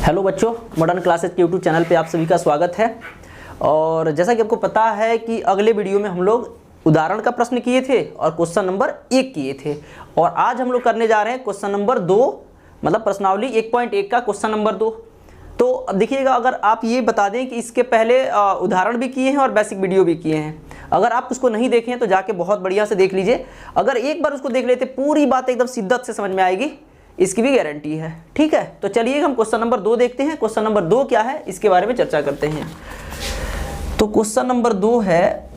Hello बच्चों, modern classes के YouTube channel पे आप सभी का स्वागत है। और जैसा कि आपको पता है कि अगले वीडियो में हम लोग उदाहरण का प्रश्न किए थे और क्वेश्चन नंबर 1 किए थे, और आज हम लोग करने जा रहे हैं क्वेश्चन नंबर 2, मतलब प्रश्नावली 1.1 का क्वेश्चन नंबर 2। तो अब देखिएगा, अगर आप ये बता दें कि इसके पहले उदाहरण भी किए हैं और बेसिक वीडियो भी किए हैं। अगर आप उसको नहीं देखे हैं तो जाके बहुत बढ़िया से देख लीजिए। अगर एक बार उसको देख लेते पूरी बात एकदम शिद्दत से समझ में आएगी, इसकी भी गारंटी है। ठीक है, तो चलिए हम क्वेश्चन नंबर 2 देखते हैं। क्वेश्चन नंबर 2 क्या है इसके बारे में चर्चा करते हैं। तो क्वेश्चन नंबर 2 है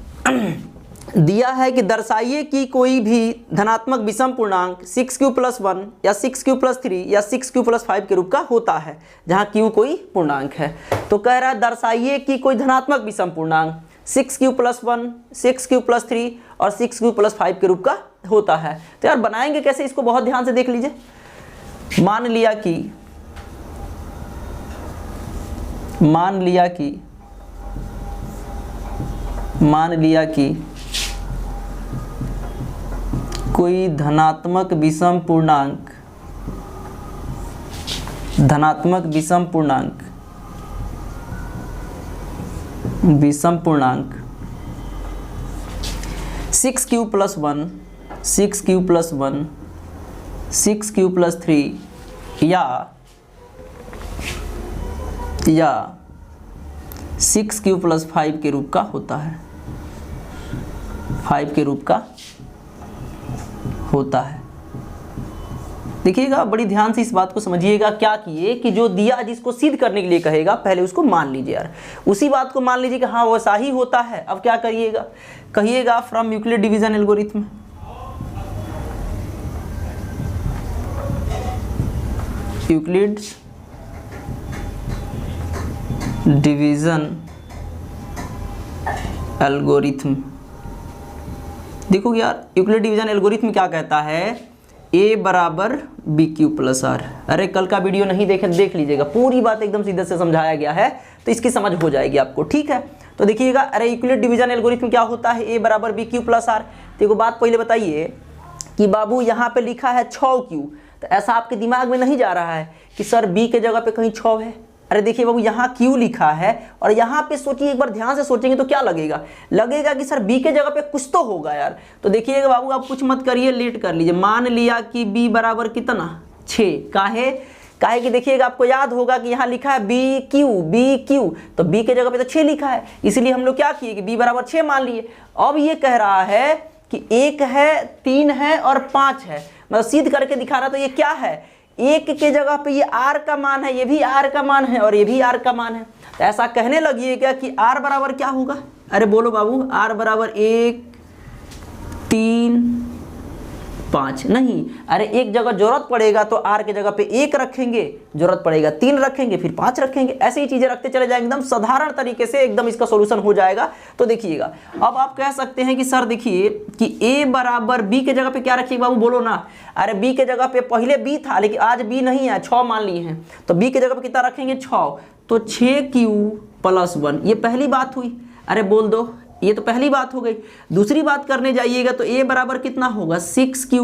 दिया है कि दर्शाइए कि कोई भी धनात्मक विषम पूर्णांक 6q+1 या 6q+3 या 6q+5 के रूप का होता है, जहां q कोई पूर्णांक है। तो कह रहा है दर्शाइए कि कोई धनात्मक विषम पूर्णांक 6q+1, 6q+3 और 6q+5 के रूप का होता है। तो यार बनाएंगे कैसे, इसको बहुत ध्यान से देख लीजिए। मान लिया कि कोई धनात्मक विषम पूर्णांक 6q+1, 6q+1, 6q+3 या 6q+5 के रूप का होता है, 5 के रूप का होता है। देखिएगा, बड़ी ध्यान से इस बात को समझिएगा। क्या किए कि जो दिया जिसको सिद्ध करने के लिए कहेगा पहले उसको मान लीजिए यार, उसी बात को मान लीजिए कि हाँ वैसा ही होता है। अब क्या करिएगा, कहिएगा from Euclid division algorithm. Euclid's division algorithm. देखो यार, यूक्लिड डिवीजन एल्गोरिथम क्या कहता है, a बराबर bq+r। अरे कल का वीडियो नहीं देखे देख लीजिएगा, पूरी बात एकदम सीधे से समझाया गया है, तो इसकी समझ हो जाएगी आपको। ठीक है, तो देखिएगा, अरे यूक्लिड डिवीजन एल्गोरिथम क्या होता है, a बराबर bq+r। देखो बात पहले बताइए कि बाबू यहाँ पे लिखा है 6q, तो ऐसा आपके दिमाग में नहीं जा रहा है कि सर b के जगह पे कहीं 6 है। अरे देखिए बाबू, यहाँ q लिखा है और यहाँ पे सोचिए, एक बार ध्यान से सोचेंगे तो क्या लगेगा कि सर b के जगह पे कुछ तो होगा यार। तो देखिएगा बाबू, आप कुछ मत करिए, लेट कर लीजिए। मान लिया कि b बराबर कितना 6। काहे कि देखिएगा, आपको याद होगा कि यहाँ लिखा है BQ, तो b के जगह पे तो 6 लिखा है, इसलिए हम लोग क्या किए कि b बराबर 6 मान लिए। अब ये कह रहा है कि 1 है, 3 है और 5 है, मतलब सिद्ध करके दिखा रहा। तो ये क्या है, 1 के जगह पे ये r का मान है, ये भी r का मान है और ये भी r का मान है। तो ऐसा कहने लगिएगा कि r बराबर क्या होगा। अरे बोलो बाबू, r बराबर 1, 3, 5 नहीं। अरे एक जगह जरूरत पड़ेगा तो r के जगह पे 1 रखेंगे, जरूरत पड़ेगा 3 रखेंगे, फिर 5 रखेंगे, ऐसे ही चीजें रखते चले जाएंगे। एकदम साधारण तरीके से एकदम इसका सॉल्यूशन हो जाएगा। तो देखिएगा, अब आप कह सकते हैं कि सर देखिए कि a बराबर b के जगह पे क्या रखिएगा बाबू, बोलो ना। अरे b के जगह पे पहले b था, लेकिन आज b नहीं है, 6 मान लिए हैं, तो b के जगह पे कितना रखेंगे 6, तो 6q+1, ये पहली बात हुई। अरे बोल दो, ये तो पहली बात हो गई। दूसरी बात करने जाइएगा तो a बराबर कितना होगा 6q,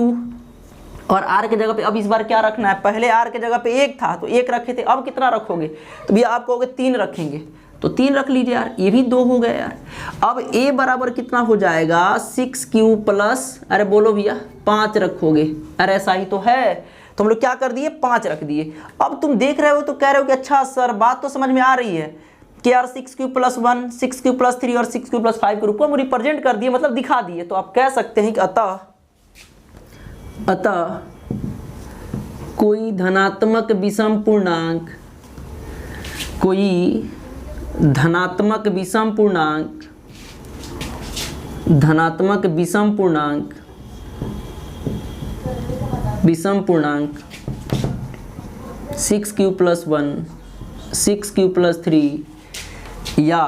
और r के जगह पे अब इस बार क्या रखना है, पहले r के जगह पे 1 था तो 1 रखे थे, अब कितना रखोगे, तो भैया आप कहोगे 3 रखेंगे, तो 3 रख लीजिए यार, ये भी 2 हो गए यार। अब a बराबर कितना हो जाएगा 6q+, अरे बोलो भैया 5 रखोगे। अरे ऐसा ही तो है, तो हम लोग क्या कर दिए, 5 रख दिए। अब तुम देख रहे हो तो कह रहे हो कि अच्छा सर बात तो समझ में आ रही है कि यार 6q+1, 6q+3 और 6q+5 के रूप में रिप्रेजेंट कर दिए, मतलब दिखा दिए। तो आप कह सकते हैं कि अतः कोई धनात्मक विषम पूर्णांक विषम पूर्णांक 6q+1, 6q+3 या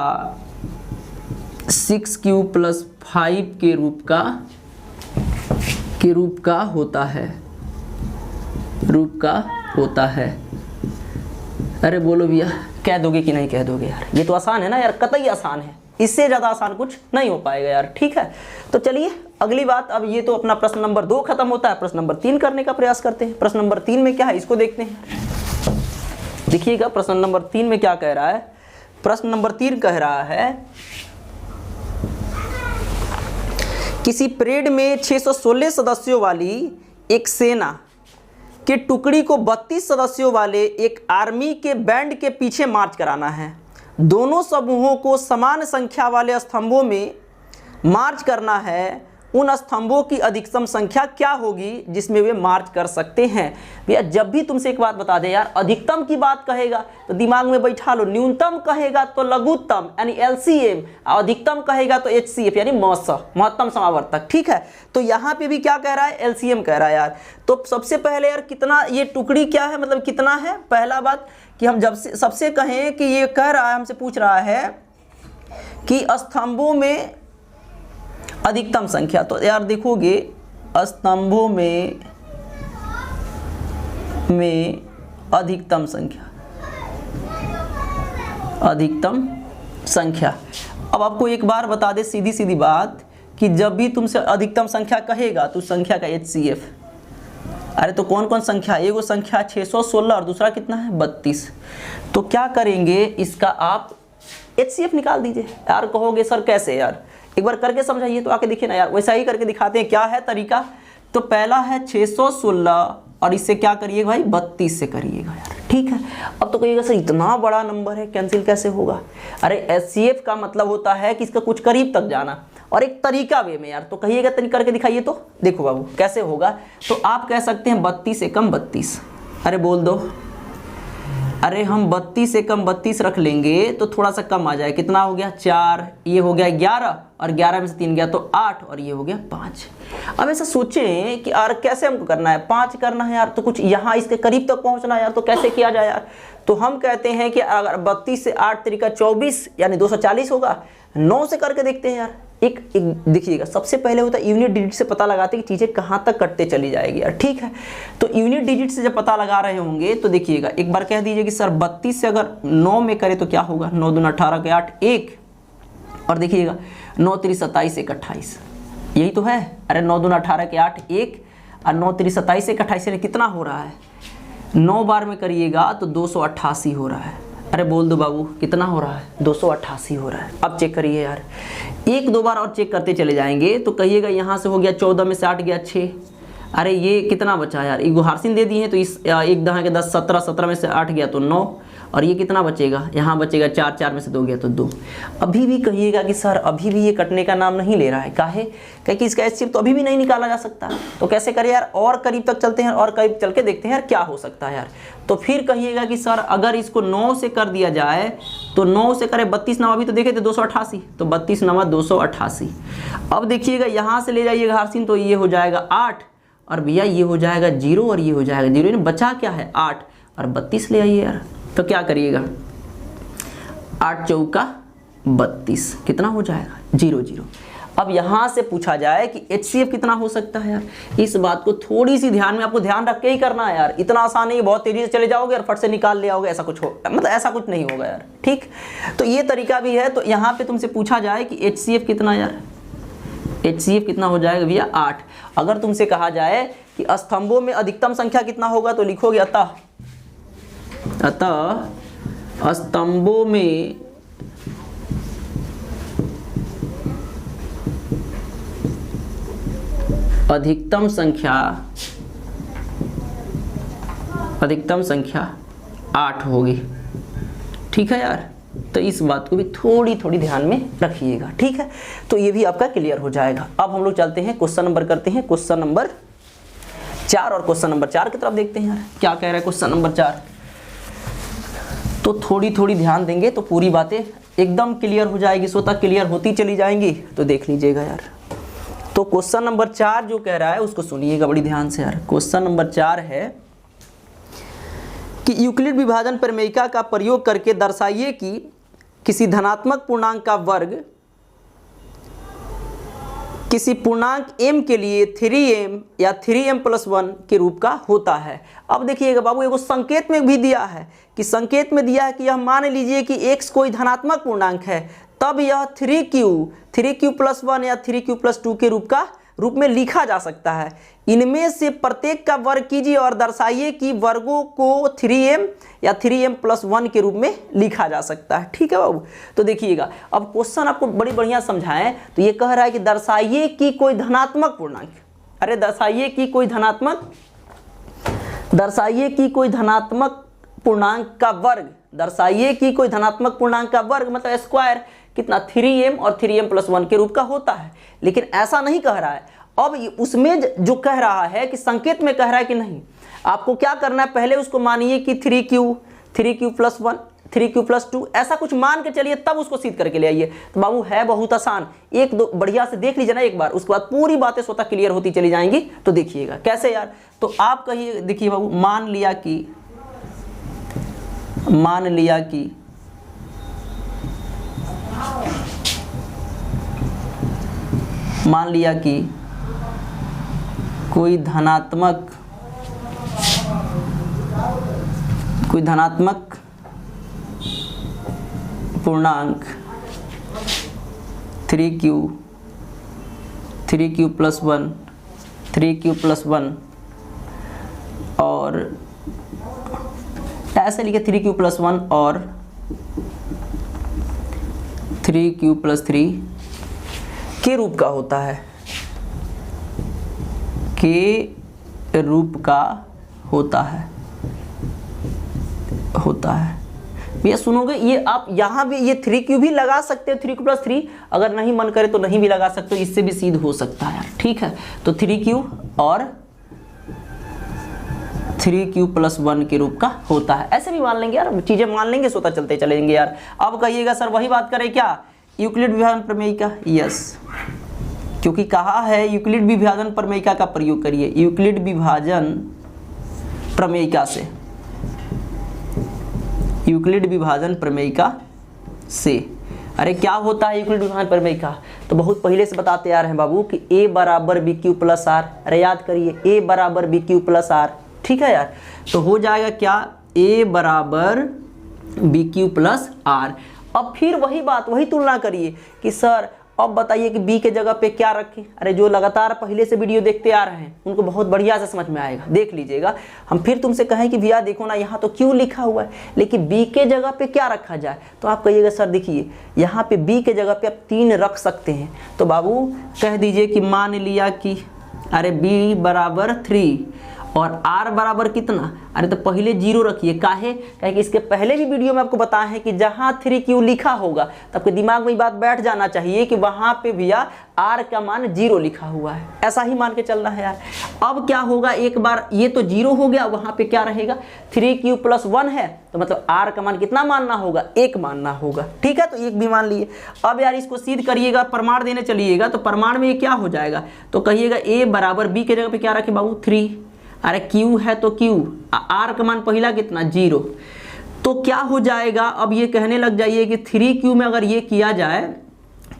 6q+5 के रूप का होता है। अरे बोलो भैया, कह दोगे कि नहीं कह दोगे यार, ये तो आसान है ना यार, कतई आसान है। इससे ज़्यादा आसान कुछ नहीं हो पाएगा यार। ठीक है, तो चलिए अगली बात। अब ये तो अपना प्रश्न नंबर 2 खत्म होता है, प्रश्न नंबर 3 करने का प्रयास करते हैं। प्रश्न नंबर 3 में क्या है इसको देखते हैं। देखिएगा प्रश्न नंबर 3 में क्या कह रहा है। प्रश्न नंबर 3 कह रहा है किसी परेड में 616 सदस्यों वाली एक सेना के टुकड़ी को 32 सदस्यों वाले एक आर्मी के बैंड के पीछे मार्च कराना है। दोनों समूहों को समान संख्या वाले स्तंभों में मार्च करना है। उन स्तंभों की अधिकतम संख्या क्या होगी जिसमें वे मार्च कर सकते हैं। भैया जब भी तुमसे एक बात बता दे यार, अधिकतम की बात कहेगा तो दिमाग में बैठा लो, न्यूनतम कहेगा तो लघुत्तम यानी एलसीएम, अधिकतम कहेगा तो एचसीएफ यानी महत्तम समावर्तक। ठीक है, तो यहाँ पे भी क्या कह रहा है, एलसीएम कह रहा है यार। तो सबसे पहले यार कितना ये टुकड़ी क्या है, मतलब कितना है। पहला बात कि हम जब से सबसे कहें कि ये कह रहा है, हमसे पूछ रहा है कि स्तंभों में अधिकतम संख्या, तो यार देखोगे स्तंभों में अधिकतम संख्या। अब आपको एक बार बता दे सीधी सीधी बात कि जब भी तुमसे अधिकतम संख्या कहेगा तो संख्या का एचसीएफ, अरे तो कौन कौन संख्या, एगो संख्या 616 और दूसरा कितना है 32। तो क्या करेंगे, इसका आप एचसीएफ निकाल दीजिए। यार कहोगे सर कैसे, यार एक बार करके समझाइए, तो आके देखिए ना यार, वैसा ही करके दिखाते हैं। क्या है तरीका, तो पहला है 616 और इससे क्या करिएगा भाई 32 से करिएगा यार। ठीक है, अब तो कहिएगा सर इतना बड़ा नंबर है कैंसिल कैसे होगा। अरे एचसीएफ का मतलब होता है कि इसका कुछ करीब तक जाना और एक तरीका वे में यार, तो कहिएगा तनिक करके दिखाइए। तो देखो बाबू कैसे होगा, तो आप कह सकते हैं 32 एकम 32, अरे बोल दो, अरे हम 32 एकम 32 रख लेंगे तो थोड़ा सा कम आ जाए, कितना हो गया 4, ये हो गया 11 और 11 में से 3 गया तो 8 और ये हो गया 5। अब ऐसा सोचें कि यार कैसे हमको करना है, 5 करना है यार, तो कुछ यहाँ इसके करीब तक पहुँचना है यार, तो कैसे किया जाए यार। तो हम कहते हैं कि अगर 32 से 8 तरीका 24 यानी 240 होगा। 9 से करके देखते हैं यार। एक देखिएगा, सबसे पहले होता है यूनिट डिजिट से पता लगाते हैं कि चीज़ें कहाँ तक कटते चली जाएगी यार। ठीक है, तो यूनिट डिजिट से जब पता लगा रहे होंगे तो देखिएगा, एक बार कह दीजिए कि सर 32 से अगर 9 में करे तो क्या होगा, 9 दूना 18 के 8 1, और देखिएगा 9 3 27 1 28, यही तो है। अरे 9 दूना 18 के 8 1 और 9 3 27 1 28 कितना हो रहा है, 9 बार में करिएगा तो 288 हो रहा है। अरे बोल दो बाबू कितना हो रहा है, 288 हो रहा है। अब चेक करिए यार, 1-2 बार और चेक करते चले जाएंगे तो कहिएगा यहाँ से हो गया 14 में से 8 गया 6, अरे ये कितना बचा यार, एक हारसिन दे दिए हैं तो इस एक दहा के 10 17, 17 में से 8 गया तो 9, और ये कितना बचेगा, यहाँ बचेगा 4, 4 में से 2 गया तो 2। अभी भी कहिएगा कि सर अभी भी ये कटने का नाम नहीं ले रहा है, काहे, क्योंकि इसका एचसीएफ तो अभी भी नहीं निकाला जा सकता। तो कैसे करें यार, और करीब तक चलते हैं और करीब चल के देखते हैं यार क्या हो सकता है यार। तो फिर कहिएगा कि सर अगर इसको 9 से कर दिया जाए तो 9 से करें 32 9, अभी तो देखे थे 288, तो 32 9 288। अब देखिएगा यहाँ से ले जाइएगा हारसिन तो ये हो जाएगा 8, और भैया ये हो जाएगा 0 और ये हो जाएगा 0, बचा क्या है 8 और 32 ले आइए यार। तो क्या करिएगा, 8 चौका 32 कितना हो जाएगा 0 0। अब यहाँ से पूछा जाए कि एचसीएफ कितना हो सकता है यार, इस बात को थोड़ी सी ध्यान में आपको ध्यान रख के ही करना है यार। इतना आसान नहीं, बहुत तेजी से चले जाओगे और फट से निकाल ले आओगे, ऐसा कुछ हो मतलब ऐसा कुछ नहीं होगा यार। ठीक, तो ये तरीका भी है। तो यहाँ पे तुमसे पूछा जाए कि एचसीएफ कितना यार, एचसीएफ कितना हो जाएगा भैया 8। अगर तुमसे कहा जाए कि स्तंभों में अधिकतम संख्या कितना होगा तो लिखोगे अतः स्तंभों में अधिकतम संख्या 8 होगी। ठीक है यार, तो इस बात को भी थोड़ी थोड़ी ध्यान में रखिएगा। ठीक है, तो ये भी आपका क्लियर हो जाएगा। अब हम लोग चलते हैं क्वेश्चन नंबर करते हैं, क्वेश्चन नंबर 4, और क्वेश्चन नंबर 4 की तरफ देखते हैं यार क्या कह रहा है क्वेश्चन नंबर 4। तो थोड़ी थोड़ी ध्यान देंगे तो पूरी बातें एकदम क्लियर हो जाएगी, स्वतः क्लियर होती चली जाएंगी। तो देख लीजिएगा यार, तो क्वेश्चन नंबर 4 जो कह रहा है उसको सुनिएगा बड़ी ध्यान से यार। क्वेश्चन नंबर 4 है कि यूक्लिड विभाजन प्रमेयिका का प्रयोग करके दर्शाइए कि किसी धनात्मक पूर्णांक का वर्ग किसी पूर्णांक m के लिए 3m या 3m+1 के रूप का होता है। अब देखिएगा बाबू, एगो संकेत में भी दिया है कि संकेत में दिया है कि यह मान लीजिए कि x कोई धनात्मक पूर्णांक है, तब यह 3q+1 या 3q+2 के रूप का रूप में लिखा जा सकता है। इनमें से प्रत्येक का वर्ग कीजिए और दर्शाइए कि वर्गों को 3m या 3m+1 के रूप में लिखा जा सकता है। ठीक है बाबू, तो देखिएगा अब क्वेश्चन आपको बड़ी बढ़िया समझाएं। तो ये कह रहा है कि दर्शाइए कि कोई धनात्मक पूर्णांक, अरे दर्शाइए कि कोई धनात्मक पूर्णांक का वर्ग, दर्शाइए कि कोई धनात्मक पूर्णांक का वर्ग मतलब स्क्वायर कितना 3m और 3m+1 के रूप का होता है। लेकिन ऐसा नहीं कह रहा है, अब उसमें जो कह रहा है कि संकेत में कह रहा है कि नहीं, आपको क्या करना है, पहले उसको मानिए कि 3q+1 3q+2 ऐसा कुछ मान के चलिए, तब उसको सिद्ध करके ले आइए। तो बाबू है बहुत आसान, एक दो बढ़िया से देख लीजिए ना एक बार, उसके बाद पूरी बातें स्वतः क्लियर होती चली जाएंगी। तो देखिएगा कैसे यार, तो आप कहिए, देखिए बाबू मान लिया कि कोई धनात्मक पूर्णांक 3q+1 और ऐसे लिखे 3q+1 और 3q+3 के रूप का होता है, के रूप का होता है भैया सुनोगे, ये आप यहाँ भी ये 3q भी लगा सकते हो, 3q+3 अगर नहीं मन करे तो नहीं भी लगा सकते हो, इससे भी सिद्ध हो सकता है यार। ठीक है, तो 3q और 3q+1 के रूप का होता है, ऐसे भी मान लेंगे यार, चीजें मान लेंगे स्वतः चलते चलेंगे यार। अब कहिएगा सर वही बात करें क्या, यूक्लिड विभाजन प्रमेयिका, यस, क्योंकि कहा है यूक्लिड विभाजन प्रमेयिका का प्रयोग करिए, यूक्लिड विभाजन प्रमेयिका से। अरे क्या होता है यूक्लिड विभाजन प्रमेयिका, तो बहुत पहले से बताते आ रहे हैं बाबू कि a = bq+r, अरे याद करिए a = bq+r। ठीक है यार, तो हो जाएगा क्या, a = bq+r। अब फिर वही बात, वही तुलना करिए कि सर अब बताइए कि b के जगह पे क्या रखें। अरे जो लगातार पहले से वीडियो देखते आ रहे हैं उनको बहुत बढ़िया से समझ में आएगा, देख लीजिएगा। हम फिर तुमसे कहें कि भैया देखो ना यहाँ तो क्यों लिखा हुआ है, लेकिन b के जगह पे क्या रखा जाए, तो आप कहिएगा सर देखिए यहाँ पे b के जगह पे आप 3 रख सकते हैं। तो बाबू कह दीजिए कि मान लिया कि अरे b = 3 और r बराबर कितना, अरे तो पहले 0 रखिए, काहे कि इसके पहले भी वीडियो में आपको बताया है कि जहाँ 3q लिखा होगा तो आपके दिमाग में बात बैठ जाना चाहिए कि वहाँ पे भैया r का मान 0 लिखा हुआ है, ऐसा ही मान के चलना है यार। अब क्या होगा, एक बार ये तो 0 हो गया, वहाँ पे क्या रहेगा 3q+1 है, तो मतलब r का मान कितना मानना होगा, 1 मानना होगा। ठीक है, तो 1 भी मान लिए। अब यार इसको सिद्ध करिएगा, प्रमाण देने चलिएगा, तो प्रमाण में ये क्या हो जाएगा, तो कहिएगा a = b के जगह पे क्या रखे बाबू 3, अरे q है तो q, r का मान पहला कितना 0, तो क्या हो जाएगा, अब ये कहने लग जाइए कि 3q में अगर ये किया जाए,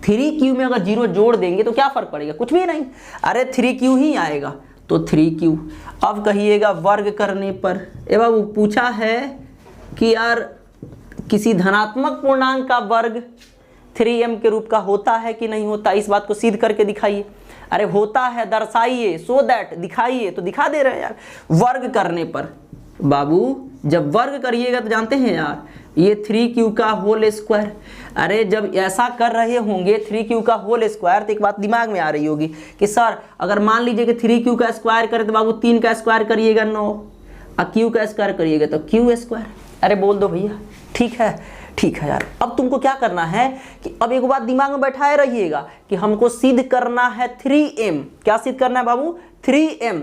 3q में अगर 0 जोड़ देंगे तो क्या फर्क पड़ेगा, कुछ भी नहीं, अरे 3q ही आएगा, तो 3q। अब कहिएगा वर्ग करने पर, ए बाबू पूछा है कि यार किसी धनात्मक पूर्णांक का वर्ग 3m के रूप का होता है कि नहीं होता, इस बात को सिद्ध करके दिखाइए। अरे होता है, दर्शाइए, सो दैट, दिखाइए, तो दिखा दे रहे हैं यार। वर्ग करने पर बाबू जब वर्ग करिएगा तो जानते हैं यार ये 3q का होल स्क्वायर, अरे जब ऐसा कर रहे होंगे 3q का होल स्क्वायर तो एक बात दिमाग में आ रही होगी कि सर अगर मान लीजिए कि 3q का स्क्वायर करें तो बाबू 3 का स्क्वायर करिएगा 9 और q का स्क्वायर करिएगा तो q स्क्वायर। अरे बोल दो भैया, ठीक है यार। अब तुमको क्या करना है कि अब एक बात दिमाग में बैठाए रहिएगा कि हमको सिद्ध करना है 3m, क्या सिद्ध करना है बाबू 3m।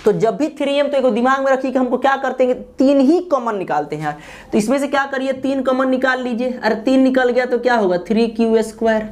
तो जब भी 3m तो एक दिमाग में रखिए कि हमको क्या करते हैं 3 ही कॉमन निकालते हैं यार। तो इसमें से क्या करिए 3 कॉमन निकाल लीजिए, अरे 3 निकल गया तो क्या होगा 3q स्क्वायर।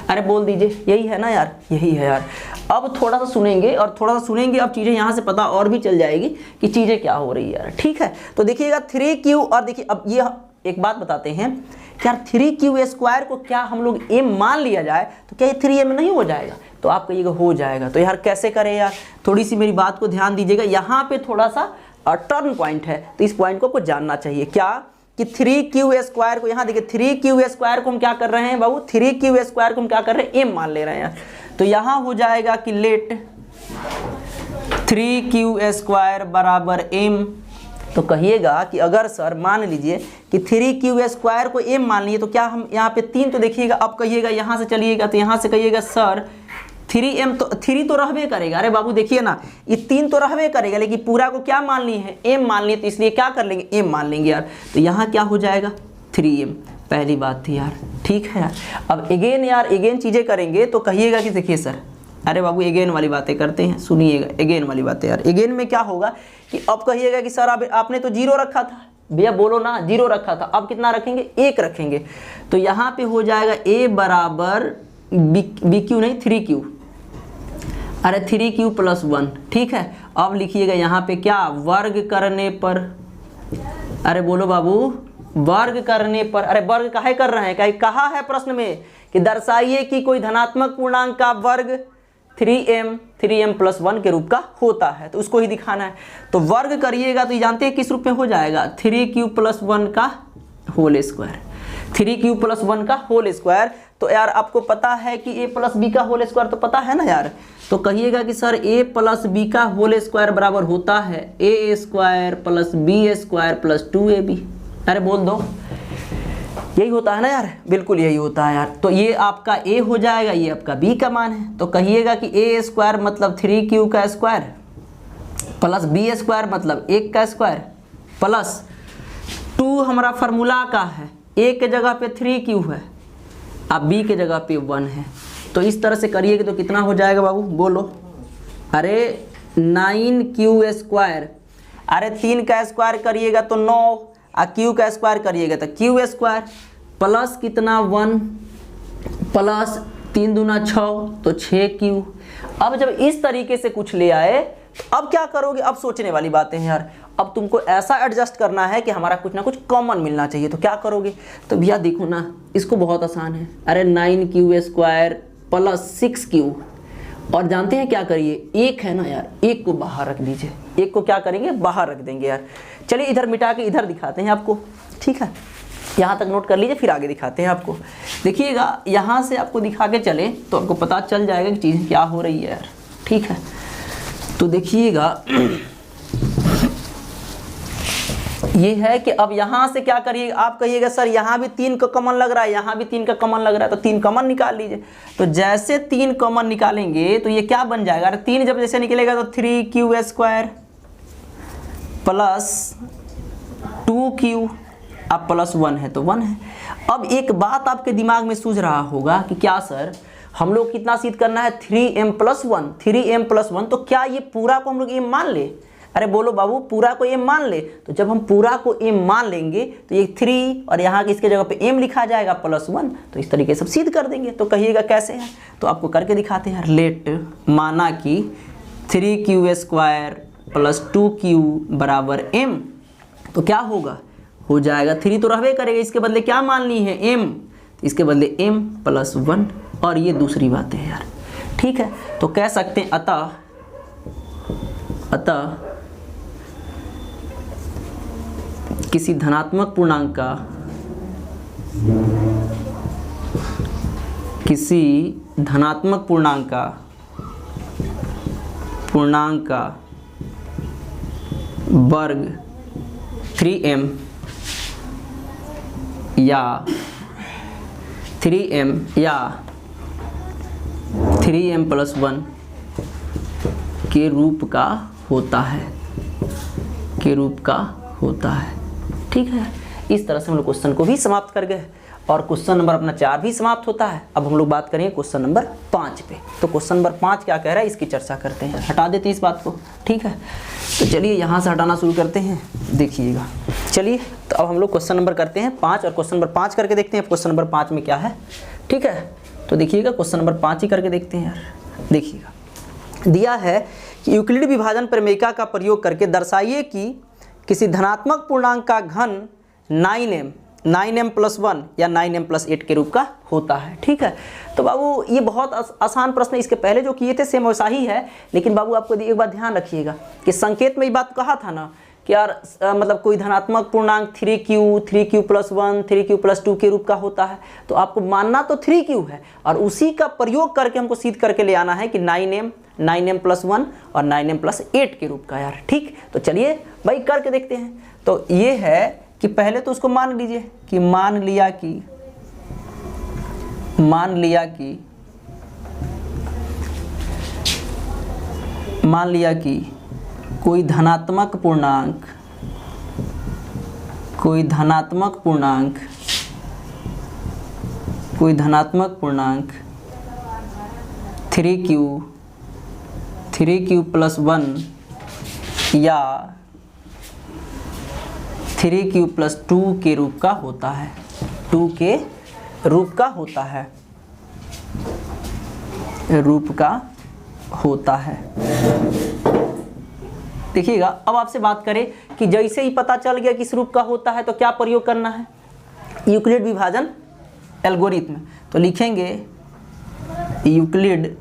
अरे बोल दीजिए, यही है ना यार, यही है यार। अब थोड़ा सा सुनेंगे और थोड़ा सा सुनेंगे, अब चीज़ें यहाँ से पता और भी चल जाएगी कि चीज़ें क्या हो रही है यार। ठीक है, तो देखिएगा 3q और देखिए अब ये एक बात बताते हैं कि यार 3q स्क्वायर को क्या हम लोग m मान लिया जाए तो क्या ये 3m नहीं हो जाएगा, तो आप कहिएगा हो जाएगा। तो यार कैसे करें यार, थोड़ी सी मेरी बात को ध्यान दीजिएगा, यहाँ पे थोड़ा सा टर्न पॉइंट है, तो इस पॉइंट को आपको जानना चाहिए क्या कि 3q स्क्वायर को, यहाँ देखिए 3q स्क्वायर को हम क्या कर रहे हैं बाबू, 3q स्क्वायर को हम क्या कर रहे हैं m मान ले रहे हैं यार। तो यहाँ हो जाएगा कि लेट 3q² बराबर m। तो कहिएगा कि अगर सर मान लीजिए कि 3q² को m मान लीजिए, तो क्या हम यहाँ पे 3 तो देखिएगा, अब कहिएगा यहाँ से चलिएगा तो यहाँ से कहिएगा सर 3m, तो 3 तो रहबे करेगा। अरे बाबू देखिए ना, ये 3 तो रहबे करेगा, लेकिन पूरा को क्या मान ली है, m मान लिए, तो इसलिए क्या कर लेंगे, m मान लेंगे यार। तो यहाँ क्या हो जाएगा 3m, पहली बात थी यार, ठीक है यार। अब अगेन यार, अगेन चीज़ें करेंगे तो कहिएगा कि देखिए सर, अरे बाबू अगेन वाली बातें करते हैं, सुनिएगा अगेन वाली बातें यार। अगेन में क्या होगा कि अब कहिएगा कि सर आपने तो 0 रखा था, भैया बोलो ना 0 रखा था, अब कितना रखेंगे, 1 रखेंगे। तो यहाँ पे हो जाएगा a बराबर bq नहीं 3q, अरे 3q + 1, ठीक है। अब लिखिएगा यहाँ पे क्या, वर्ग करने पर, अरे बोलो बाबू वर्ग करने पर, अरे वर्ग काहे कर रहे हैं, कहा है प्रश्न में कि दर्शाइए कि कोई धनात्मक पूर्णांक का वर्ग 3m + 1 के रूप का होता है, तो उसको ही दिखाना है। तो वर्ग करिएगा तो ये जानते हैं किस रूप में हो जाएगा, 3q + 1 का होल स्क्वायर, 3q + 1 का होल स्क्वायर। तो यार आपको पता है कि a + b का होल स्क्वायर तो पता है ना यार। तो कहिएगा कि सर a + b का होल स्क्वायर बराबर होता है a² + b² + 2ab। अरे बोल दो, यही होता है ना यार, बिल्कुल यही होता है यार। तो ये आपका a हो जाएगा, ये आपका b का मान है। तो कहिएगा कि a² मतलब 3q का स्क्वायर प्लस b² मतलब 1 का स्क्वायर प्लस 2 हमारा फार्मूला का है, a के जगह पे 3q है, अब b के जगह पे 1 है। तो इस तरह से करिएगा तो कितना हो जाएगा बाबू बोलो, अरे 9q², अरे 3 का स्क्वायर करिएगा तो 9, और q का स्क्वायर करिएगा तो q² प्लस कितना 1 प्लस 3 दूना 6 तो 6q। अब जब इस तरीके से कुछ ले आए तो अब क्या करोगे, अब सोचने वाली बातें हैं यार। अब तुमको ऐसा एडजस्ट करना है कि हमारा कुछ ना कुछ कॉमन मिलना चाहिए, तो क्या करोगे, तो भैया देखो ना, इसको बहुत आसान है, अरे 9q² प्लस 6q, और जानते हैं क्या करिए, 1 है ना यार, 1 को बाहर रख दीजिए, 1 को क्या करेंगे, बाहर रख देंगे यार। चलिए इधर मिटा के इधर दिखाते हैं आपको, ठीक है, यहाँ तक नोट कर लीजिए, फिर आगे दिखाते हैं आपको। देखिएगा यहाँ से आपको दिखा के चले तो आपको पता चल जाएगा कि चीज़ क्या हो रही है यार, ठीक है। तो देखिएगा ये है कि अब यहाँ से क्या करिएगा, आप कहिएगा सर यहाँ भी 3 का कॉमन लग रहा है, यहाँ भी 3 का कॉमन लग रहा है, तो 3 कॉमन निकाल लीजिए। तो जैसे 3 कॉमन निकालेंगे तो ये क्या बन जाएगा, 3 जब जैसे निकलेगा तो 3q² प्लस 2q, अब प्लस 1 है तो 1 है। अब एक बात आपके दिमाग में सूझ रहा होगा कि क्या सर हम लोग कितना सिद्ध करना है, 3m + 1, 3m + 1, तो क्या ये पूरा को हम लोग m मान ले, अरे बोलो बाबू पूरा को m मान ले। तो जब हम पूरा को m मान लेंगे तो ये 3 और यहाँ इसके जगह पे m लिखा जाएगा प्लस 1, तो इस तरीके से सिद्ध कर देंगे। तो कहिएगा कैसे है, तो आपको करके दिखाते हैं। लेट माना कि 3q² प्लस 2q बराबर m, तो क्या होगा, हो जाएगा 3 तो रहबे करेगा, इसके बदले क्या मान ली है m, तो इसके बदले m + 1, और ये दूसरी बात है यार, ठीक है। तो कह सकते हैं अतः किसी धनात्मक पूर्णांक का वर्ग 3m या 3m + 1 के रूप का होता है, ठीक है। इस तरह से हम लोग क्वेश्चन को भी समाप्त कर गए और क्वेश्चन नंबर अपना 4 भी समाप्त होता है। अब हम लोग बात करेंगे क्वेश्चन नंबर 5 पे। तो क्वेश्चन नंबर 5 क्या कह रहा है इसकी चर्चा करते हैं, हटा देते हैं इस बात को, ठीक है। तो चलिए यहाँ से हटाना शुरू करते हैं, देखिएगा। चलिए तो अब हम लोग क्वेश्चन नंबर करते हैं 5 और क्वेश्चन नंबर 5 करके देखते हैं क्वेश्चन नंबर 5 में क्या है, ठीक है। तो देखिएगा क्वेश्चन नंबर 5 ही करके देखते हैं यार। देखिएगा दिया है कि यूक्लिड विभाजन प्रमेयिका का प्रयोग करके दर्शाइए कि किसी धनात्मक पूर्णांक का घन 9m + 1 या 9m + 8 के रूप का होता है, ठीक है। तो बाबू ये बहुत आसान प्रश्न है, इसके पहले जो किए थे सेम वैसा ही है, लेकिन बाबू आपको एक बात ध्यान रखिएगा कि संकेत में ये बात कहा था ना कि यार मतलब कोई धनात्मक पूर्णांक 3q प्लस 1 3q प्लस 2 के रूप का होता है, तो आपको मानना तो 3q है और उसी का प्रयोग करके हमको सिद्ध करके ले आना है कि 9m प्लस 1 और 9m प्लस 8 के रूप का यार। ठीक, तो चलिए भाई करके देखते हैं। तो ये है कि पहले तो उसको मान लीजिए कि मान लिया कि कोई धनात्मक पूर्णांक 3q प्लस 1 या 3q प्लस 2 के रूप का होता है, 2 के रूप का होता है। देखिएगा, अब आपसे बात करें कि जैसे ही पता चल गया किस रूप का होता है तो क्या प्रयोग करना है, यूक्लिड विभाजन एल्गोरिथ्म। तो लिखेंगे यूक्लिड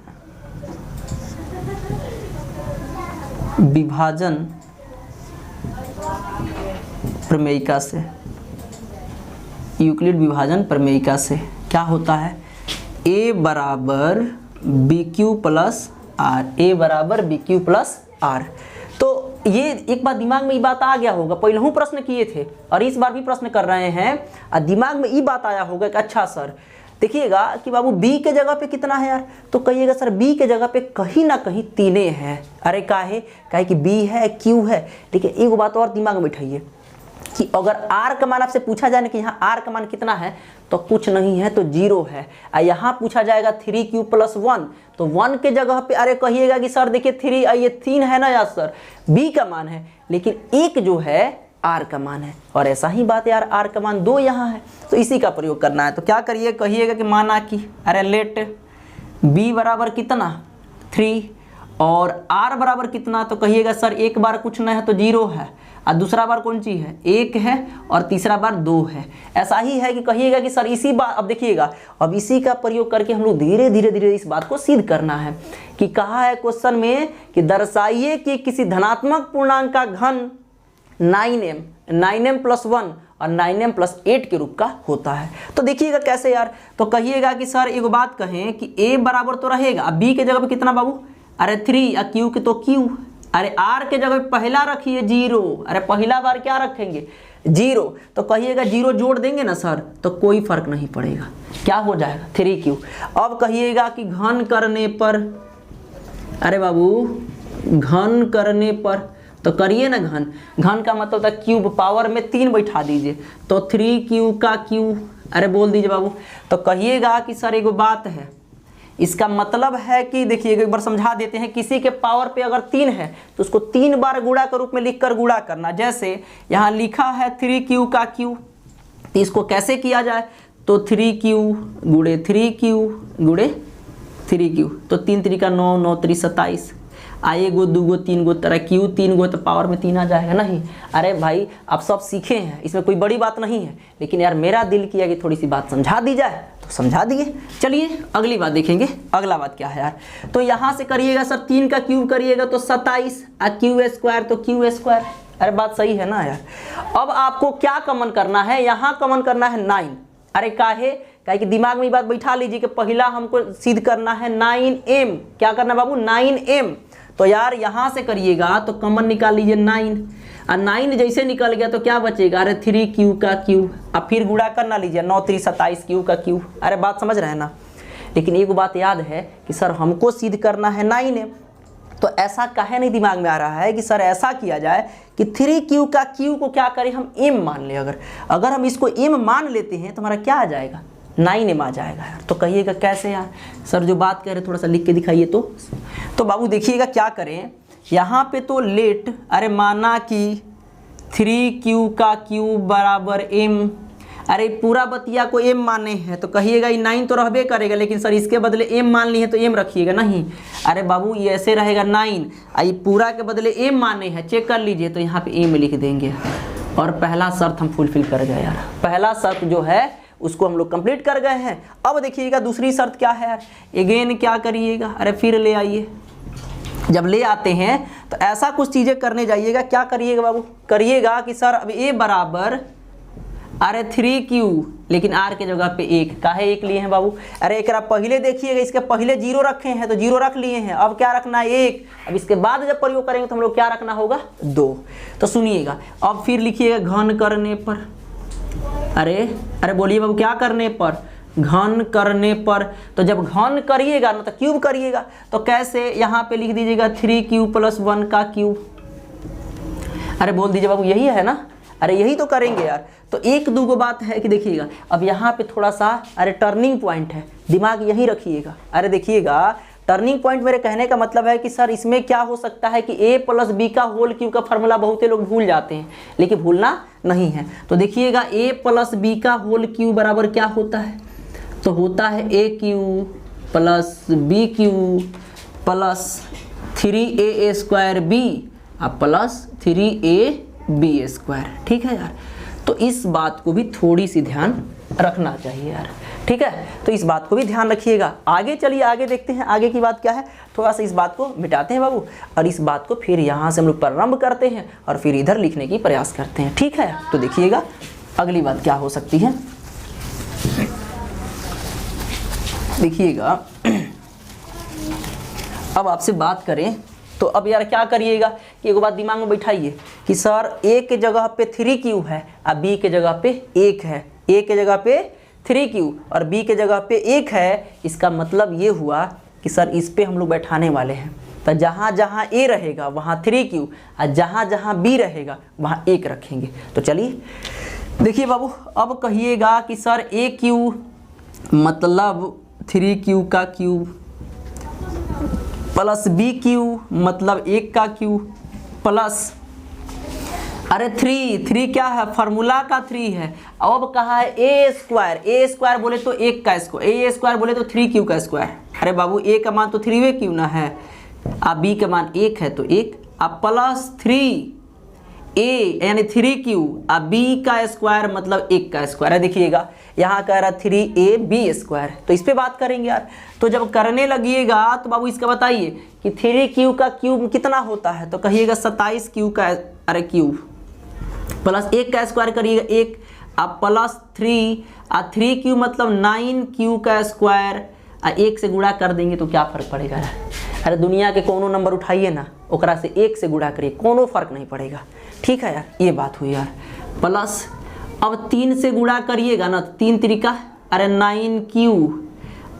विभाजन प्रमेयिका से, यूक्लिड विभाजन प्रमेयिका से क्या होता है, a बराबर BQ प्लस R, a बराबर BQ प्लस R। तो ये एक बार दिमाग में ये बात आ गया होगा, पहले प्रश्न किए थे और इस बार भी प्रश्न कर रहे हैं और दिमाग में ये बात आया होगा कि अच्छा सर देखिएगा कि बाबू b के जगह पे कितना है यार, तो कहिएगा सर b के जगह पे कहीं ना कहीं 3 है। अरे काहे कि b है q है। देखिए एक बात और दिमाग में बैठाइए कि अगर r का मान आपसे पूछा जाए ना कि यहाँ r का मान कितना है, तो कुछ नहीं है तो 0 है। और यहाँ पूछा जाएगा 3q प्लस 1, तो 1 के जगह पे अरे कहिएगा कि सर देखिए 3 ये 3 है ना यार सर, b का मान है, लेकिन 1 जो है r का मान है। और ऐसा ही बात है यार, r का मान 2 यहाँ है, तो इसी का प्रयोग करना है। तो क्या करिए, कहिएगा कि माना कि अरे लेट b बराबर कितना 3 और r बराबर कितना, तो कहिएगा सर एक बार कुछ नहीं है तो 0 है और दूसरा बार कौन सी है 1 है और तीसरा बार 2 है। ऐसा ही है कि कहिएगा कि सर इसी बात, अब देखिएगा अब इसी का प्रयोग करके हम लोग धीरे धीरे इस बात को सिद्ध करना है कि कहा है क्वेश्चन में कि दर्शाइए कि किसी धनात्मक पूर्णांक का घन 9m प्लस 1 और 9m प्लस 8 के रूप का होता है। तो देखिएगा कैसे यार, तो कहिएगा कि सर एक बात कहें कि a बराबर तो रहेगा, अब b के जगह पे कितना बाबू, अरे 3 और q के तो q, अरे r के जगह पहला रखिए 0, अरे पहला बार क्या रखेंगे 0, तो कहिएगा 0 जोड़ देंगे ना सर तो कोई फर्क नहीं पड़ेगा, क्या हो जाएगा 3q। अब कहिएगा कि घन करने पर, अरे बाबू घन करने पर तो करिए ना घन का मतलब था क्यूब, पावर में 3 बैठा दीजिए तो 3q का q, अरे बोल दीजिए बाबू। तो कहिएगा कि सर एक बात है, इसका मतलब है कि देखिए एक बार समझा देते हैं, किसी के पावर पे अगर 3 है तो उसको 3 बार गुणा के रूप में लिखकर गुणा करना। जैसे यहाँ लिखा है 3q का q, तो इसको कैसे किया जाए, तो 3q गुणे 3q गुणे 3q, तो 3 3 का 9, 9 3 27, आए गो 2 गो 3 गो, तरह q 3 गो तो पावर में 3 आ जाएगा नहीं। अरे भाई आप सब सीखे हैं, इसमें कोई बड़ी बात नहीं है, लेकिन यार मेरा दिल किया कि थोड़ी सी बात समझा दी जाए तो समझा दिए। चलिए अगली बात देखेंगे, अगला बात क्या है यार, तो यहाँ से करिएगा सर 3 का क्यूब करिएगा तो 27 और q स्क्वायर तो q स्क्वायर, अरे बात सही है ना यार। अब आपको क्या कमन करना है, यहाँ कमन करना है 9, अरे काहे कि दिमाग में ये बात बैठा लीजिए कि पहला हमको सिद्ध करना है 9m, क्या करना बाबू 9m, तो यार यहाँ से करिएगा तो कॉमन निकाल लीजिए 9 और 9 जैसे निकल गया तो क्या बचेगा, अरे 3q का q, अब फिर गुणा करना लीजिए 9 3 27 q का q, अरे बात समझ रहे हैं ना। लेकिन एक बात याद है कि सर हमको सिद्ध करना है 9m, तो ऐसा काहे नहीं दिमाग में आ रहा है कि सर ऐसा किया जाए कि 3q का q को क्या करें हम m मान ले, अगर हम इसको m मान लेते हैं तो हमारा क्या आ जाएगा 9m आ जाएगा यार। तो कहिएगा कैसे यार, सर जो बात कह रहे थोड़ा सा लिख के दिखाइए। तो बाबू देखिएगा क्या करें, यहाँ पे तो लेट, अरे माना कि 3q का q बराबर m, अरे पूरा बतिया को m माने हैं तो कहिएगा ये 9 तो रहबे करेगा, लेकिन सर इसके बदले m मान ली है तो m रखिएगा नहीं, अरे बाबू ये ऐसे रहेगा 9, ये पूरा के बदले m माने हैं, चेक कर लीजिए तो यहाँ पे m लिख देंगे और पहला शर्त हम फुलफिल कर गए यार, पहला शर्त जो है उसको हम लोग कंप्लीट कर गए हैं। अब देखिएगा दूसरी शर्त क्या है यार, अगेन क्या करिएगा, अरे फिर ले आइए जब ले आते हैं तो ऐसा कुछ चीज़ें करने जाइएगा, क्या करिएगा बाबू, करिएगा कि सर अब ए बराबर अरे 3q, लेकिन r के जगह पे 1, काहे 1 लिए हैं बाबू, अरे एक पहले देखिएगा, इसके पहले 0 रखे हैं तो 0 रख लिए हैं, अब क्या रखना है 1, अब इसके बाद जब प्रयोग करेंगे तो हम लोग क्या रखना होगा 2। तो सुनिएगा, अब फिर लिखिएगा घन करने पर, अरे बोलिए बाबू क्या करने पर, घन करने पर। तो जब घन करिएगा ना तो क्यूब करिएगा, तो कैसे, यहाँ पे लिख दीजिएगा 3q + 1 का क्यूब। अरे बोल दीजिए बाबू यही है ना, अरे यही तो करेंगे यार। तो एक दूगो बात है कि देखिएगा, अब यहाँ पे थोड़ा सा अरे टर्निंग पॉइंट है, दिमाग यहीं रखिएगा। अरे देखिएगा टर्निंग पॉइंट मेरे कहने का मतलब है कि सर इसमें क्या हो सकता है कि a + b का होल क्यूब का फॉर्मूला बहुते लोग भूल जाते हैं, लेकिन भूलना नहीं है। तो देखिएगा a + b का होल क्यूब बराबर क्या होता है, तो होता है a³ + b³ + 3a² b plus 3ab²। ठीक है यार, तो इस बात को भी थोड़ी सी ध्यान रखना चाहिए यार। ठीक है, तो इस बात को भी ध्यान रखिएगा। आगे चलिए, आगे देखते हैं आगे की बात क्या है। थोड़ा सा इस बात को मिटाते हैं बाबू, और इस बात को फिर यहाँ से हम लोग प्रारंभ करते हैं और फिर इधर लिखने की प्रयास करते हैं। ठीक है, तो देखिएगा अगली बात क्या हो सकती है। देखिएगा अब आपसे बात करें तो अब यार क्या करिएगा कि एक बात दिमाग में बैठाइए कि सर a के जगह पे 3q है और b के जगह पे 1 है, a के जगह पे 3q और b के जगह पे 1 है। इसका मतलब ये हुआ कि सर इस पे हम लोग बैठाने वाले हैं, तो जहाँ जहाँ a रहेगा वहाँ 3q और जहाँ जहाँ b रहेगा वहाँ 1 रखेंगे। तो चलिए देखिए बाबू, अब कहिएगा कि सर a³ मतलब 3q का क्यूब प्लस b³ मतलब 1 का क्यूब प्लस अरे 3 क्या है, फार्मूला का 3 है। अब कहा है a² बोले तो 1 का स्क्वायर, a² बोले तो 3q का स्क्वायर। अरे बाबू a का मान तो 3 क्यों ना है, अब b का मान 1 है तो 1, अब प्लस 3a यानी 3q, अब b का स्क्वायर मतलब 1 का स्क्वायर है। देखिएगा यहाँ कह रहा 3ab², तो इस पे बात करेंगे यार। तो जब करने लगिएगा तो बाबू इसका बताइए कि 3q का क्यूब कितना होता है, तो कहिएगा 27q का अरे क्यूब प्लस 1 का स्क्वायर करिएगा 1, अब प्लस 3 और 3q मतलब 9q का स्क्वायर, 1 से गुणा कर देंगे तो क्या फर्क पड़ेगा। अरे दुनिया के कोनो नंबर उठाइए ना, ओकरा से 1 से गुणा करिए, कोनो फर्क नहीं पड़ेगा। ठीक है यार, ये बात हुई यार। प्लस अब 3 से गुणा करिएगा ना, 3 तरीका अरे 9q,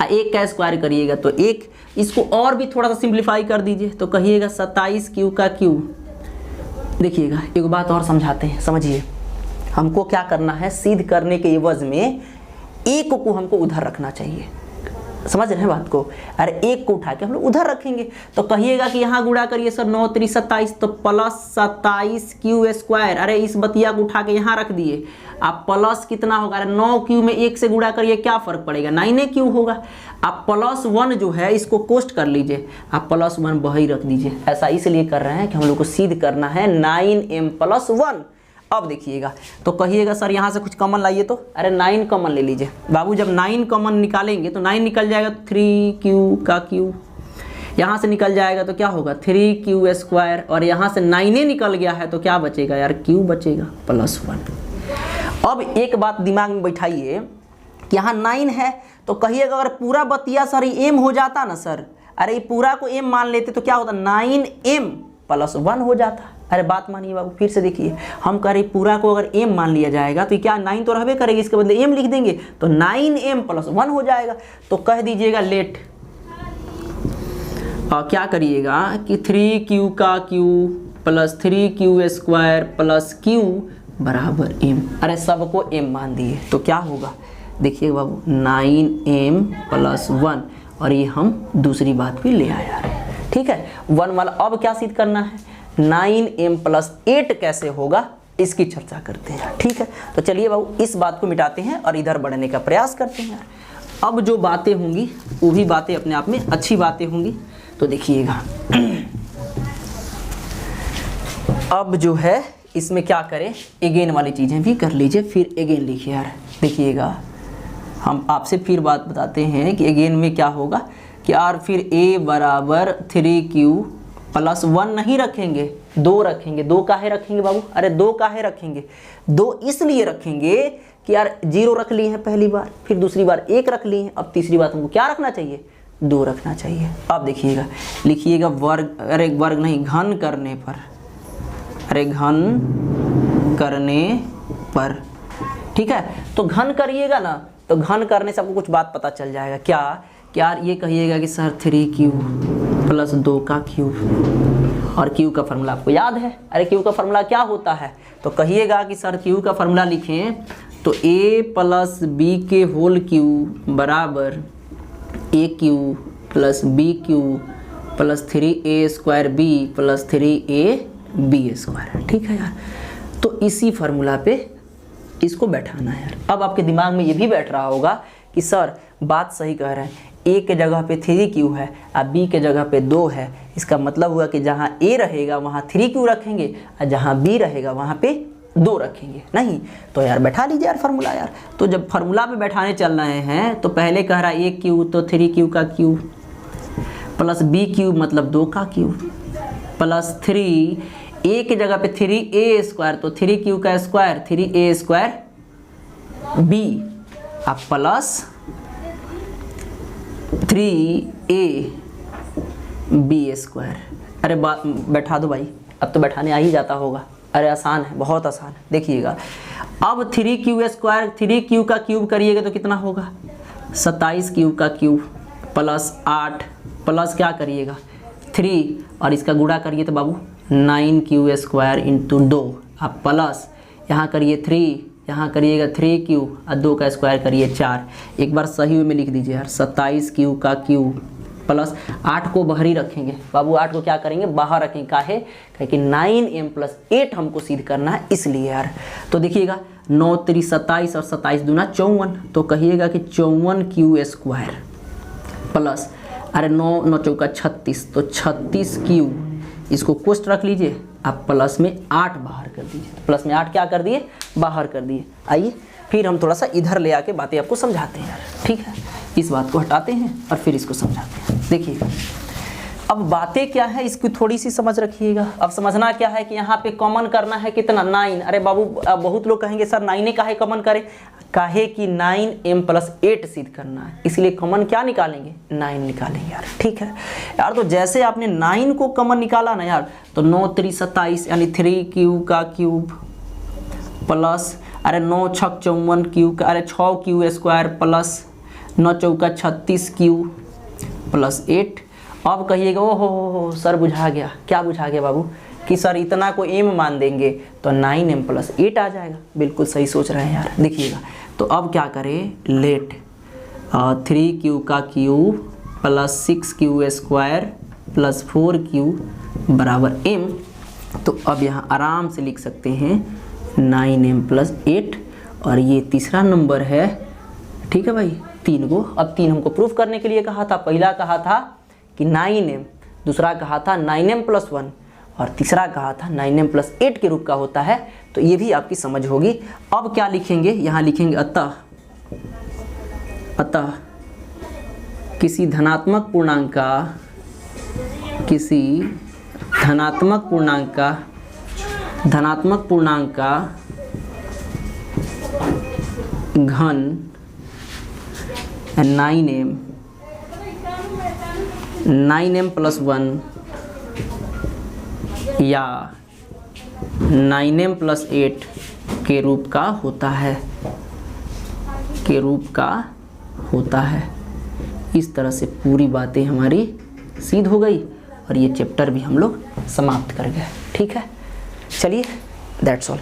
1 का स्क्वायर करिएगा तो 1, इसको और भी थोड़ा सा सिंप्लीफाई कर दीजिए तो कहिएगा 27q का क्यूब। देखिएगा एक बात और समझाते हैं, समझिए हमको क्या करना है, सिद्ध करने के एवज में 1 को हमको उधर रखना चाहिए, समझ रहे हैं बात को। अरे 1 को उठा के हम लोग उधर रखेंगे तो कहिएगा कि यहाँ गुणा करिए सर 9 3 27, तो प्लस 27q²। अरे इस बतिया को उठा के यहाँ रख दिए, आप प्लस कितना होगा, अरे 9q में 1 से गुणा करिए क्या फर्क पड़ेगा, 9q होगा। आप +1 जो है इसको कोष्ट कर लीजिए, आप +1 वही रख दीजिए। ऐसा इसलिए कर रहे हैं कि हम लोग को सिद्ध करना है 9m+1। अब देखिएगा तो कहिएगा सर यहाँ से कुछ कॉमन लाइए, तो अरे 9 कॉमन ले लीजिए बाबू। जब 9 कॉमन निकालेंगे तो 9 निकल जाएगा 3q का क्यूब, यहाँ से निकल जाएगा तो क्या होगा 3q², और यहाँ से 9 निकल गया है तो क्या बचेगा यार, क्यूब बचेगा +1। अब एक बात दिमाग में बैठाइए कि यहाँ 9 है तो कहिएगा अगर पूरा बतिया सर m हो जाता ना सर, अरे ये पूरा को m मान लेते तो क्या होता, 9m+1 हो जाता। अरे बात मानिए बाबू, फिर से देखिए, हम कह रहे पूरा को अगर m मान लिया जाएगा तो क्या 9 तो रहबे करेगी, इसके बदले m लिख देंगे तो 9m+1 हो जाएगा। तो कह दीजिएगा लेट, और क्या करिएगा कि 3q का cube plus 3q² plus q बराबर m। अरे सबको m मान दिए तो क्या होगा, देखिए बाबू 9m+1, और ये हम दूसरी बात भी ले आया। ठीक है, 1 वाला अब क्या सिद्ध करना है, 9m+8 कैसे होगा इसकी चर्चा करते हैं। ठीक है, तो चलिए बाबू इस बात को मिटाते हैं और इधर बढ़ने का प्रयास करते हैं। अब जो बातें होंगी वो भी बातें अपने आप में अच्छी बातें होंगी। तो देखिएगा अब जो है इसमें क्या करें, एगेन वाली चीज़ें भी कर लीजिए, फिर एगेन लिखिए यार। देखिएगा हम आपसे फिर बात बताते हैं कि एगेन में क्या होगा कि यार फिर a बराबर 3q प्लस 1 नहीं रखेंगे, 2 रखेंगे। 2 काहे रखेंगे बाबू? अरे 2 काहे रखेंगे? 2 इसलिए रखेंगे कि यार 0 रख लिए हैं पहली बार, फिर दूसरी बार 1 रख लिए हैं, अब तीसरी बार हमको क्या रखना चाहिए? 2 रखना चाहिए। अब देखिएगा, लिखिएगा वर्ग, अरे वर्ग नहीं, घन करने पर, अरे घन करने पर, ठीक है। तो घन करिएगा ना, तो घन करने से आपको कुछ बात पता चल जाएगा। क्या? कि यार ये कहिएगा कि सर 3q प्लस 2 का क्यूब, और q का फॉर्मूला आपको याद है। अरे q का फॉर्मूला क्या होता है? तो कहिएगा कि सर q का फॉर्मूला लिखें तो a प्लस बी के होल क्यूब बराबर aq plus B cube plus 3a square B plus 3ab square, ठीक है यार। तो इसी फार्मूला पे इसको बैठाना है यार। अब आपके दिमाग में ये भी बैठ रहा होगा कि सर बात सही कह रहे हैं, a के जगह पे 3q है और b के जगह पे 2 है, इसका मतलब हुआ कि जहाँ a रहेगा वहाँ 3q रखेंगे और जहाँ b रहेगा वहाँ पे 2 रखेंगे। नहीं तो यार बैठा लीजिए यार फार्मूला यार। तो जब फार्मूला पे बैठाने चल रहे हैं तो पहले कह रहा है aq तो 3q का क्यूब प्लस b क्यूब मतलब 2 का क्यूब प्लस 3 a के जगह पे 3a स्क्वायर तो 3q का स्क्वायर 3a स्क्वायर b अब प्लस 3a b स्क्वायर। अरे बैठा दो भाई, अब तो बैठाने आ ही जाता होगा। अरे आसान है, बहुत आसान है। देखिएगा अब 3q स्क्वायर 3q का क्यूब करिएगा तो कितना होगा? 27q का क्यूब प्लस 8 प्लस क्या करिएगा 3 और इसका गुणा करिए तो बाबू 9q स्क्वायर इंटू 2 अब प्लस यहाँ करिए 3, यहाँ करिएगा 3q और 2 का स्क्वायर करिए 4। एक बार सही में लिख दीजिए यार 27q का क्यूब प्लस 8 को बाहर ही रखेंगे बाबू। 8 को क्या करेंगे? बाहर रखेंगे। काहे? कि 9m प्लस 8 हमको सिद्ध करना है इसलिए यार। तो देखिएगा 9 3 27 और 27 दूना 54, तो कहिएगा कि 54q स्क्वायर प्लस अरे 9 9 चौका 36 तो 36q, इसको कोष्ट रख लीजिए, आप प्लस में 8 बाहर कर दीजिए। प्लस में 8 क्या कर दिए? बाहर कर दिए। आइए फिर हम थोड़ा सा इधर ले आके बातें आपको समझाते हैं यार, ठीक है। इस बात को हटाते हैं और फिर इसको समझाते हैं। देखिएगा अब बातें क्या है इसकी थोड़ी सी समझ रखिएगा। अब समझना क्या है कि यहाँ पे कॉमन करना है कितना? 9। अरे बाबू बहुत लोग कहेंगे सर 9 काहे कॉमन करें? काहे कि 9m प्लस 8 सिद्ध करना है, इसलिए कॉमन क्या निकालेंगे? 9 निकालेंगे यार, ठीक है यार। तो जैसे आपने 9 को कॉमन निकाला ना यार, तो 9 3 27 यानी 3q का क्यूब प्लस अरे 9 6 54q का अरे 6q स्क्वायर प्लस 9 चौका 36q प्लस 8। अब कहिएगा ओ हो सर बुझा गया। क्या बुझा गया बाबू? कि सर इतना को m मान देंगे तो 9m प्लस 8 आ जाएगा। बिल्कुल सही सोच रहे हैं यार। देखिएगा तो अब क्या करें? लेट 3q का cube plus 6q square plus 4q बराबर m। तो अब यहाँ आराम से लिख सकते हैं 9m प्लस 8 और ये तीसरा नंबर है, ठीक है भाई। 3 को अब 3 हमको प्रूफ करने के लिए कहा था। पहला कहा था कि 9m, दूसरा कहा था 9m प्लस 1 और तीसरा कहा था 9m प्लस 8 के रूप का होता है। तो ये भी आपकी समझ होगी। अब क्या लिखेंगे? यहाँ लिखेंगे अतः किसी धनात्मक पूर्णांक का घन 9m प्लस 1 या 9m प्लस 8 के रूप का होता है। इस तरह से पूरी बातें हमारी सिद्ध हो गई और ये चैप्टर भी हम लोग समाप्त कर गए, ठीक है। चलिए दैट्स ऑल।